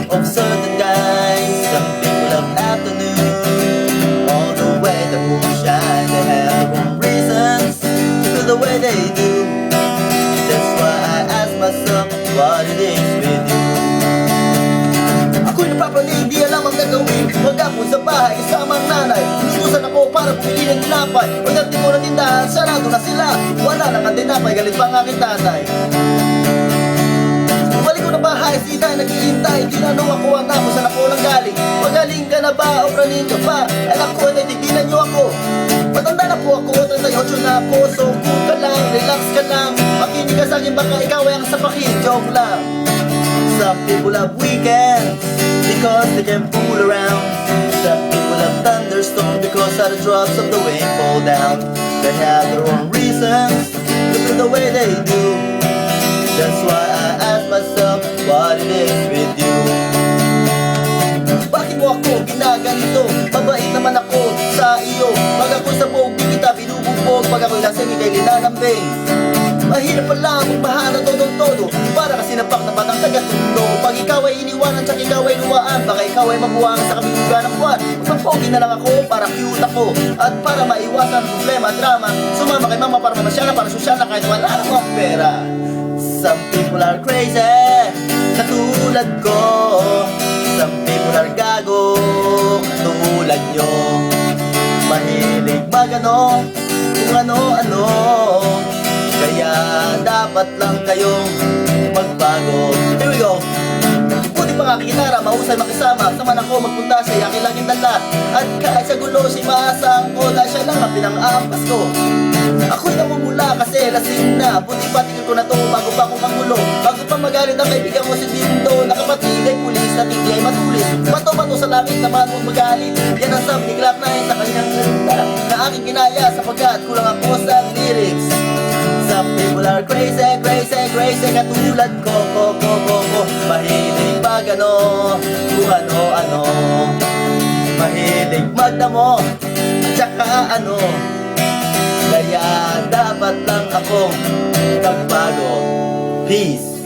of certain guys. Some people of afternoon, all the way the moonshine. They have their own reasons to do the way they do. That's why I ask myself what it is with you. Ako'y napapanig, di alam ang gagawin. Mag-apon sa bahay, kasama ang nanay. Inutusan ako para bumili ng tinapay. Pagdating ko ng tindahan, sarado na sila. Wala nang ang tinapay, galit pa ang aking tatay. Bumalik ko na bahay, sita naghihintay. Tinanong ako ang amo, saan ako lang galing. Magaling ka na ba o praning ka pa? Anak ko, natigilan niyo ako. Matanda na po ako, 38 na ako. So cool ka lang, relax ka lang. Makinig ka sa'kin, baka ikaw ay ang sapakin. Joke lang. Some people have weekends because they can fool around. Some people have thunderstorms because of the drops of the rain fall down. They have their own reasons to do the way they do. That's why I ask myself what it is with you. Bakit mo ako ginaganito? Mabait naman ako sa iyo. Pag ako sa bog, di kita binubugbog. Pag ako'y lasing, ika'y linalambing. Mahirap pala magmahal na todo-todo. Para kasi napak na batang taga-tundo. Pag ikaw ay iniwanan, tsaka ikaw ay luwaan. Baka ikaw ay mabuhangan sa kabigugan ng buwan. Magpapogi na lang ako para cute ako. At para maiwasan problema at drama, sumama kay mama para mamasyala, para sosyal na kahit wala namang pera. Some people are crazy, katulad ko. Some people are gago, katulad nyo. Mahilig magano, kung ano-ano. Kaya dapat lang kayong magbago. Here we go. Buti pa nga kinara, mahusay makisama. Saman ako magpunta sa yakin lang yung dala. At kahit sa gulo si maasang ko, dahil siya lang ang pinang-aampas ko. Ako'y namumula kasi lasing na. Buti pa tingin ko na to bago pa akong magulo. Bago pa magalit ang kaibigan ko si Dindo. Nakapatid ay pulis na hindi ay matulis. Bato-bato sa langit naman huwag magalit. Yan ang sabi ni Clark Knight sa kanyang kanta na aking ginaya sapagkat kulang ako sa lyrics. Some people are crazy, crazy, crazy. Katulad ko. Mahilig magano, kung ano-ano. Mahilig magdamo, tsaka ano. Kaya dapat lang akong magbago. Peace.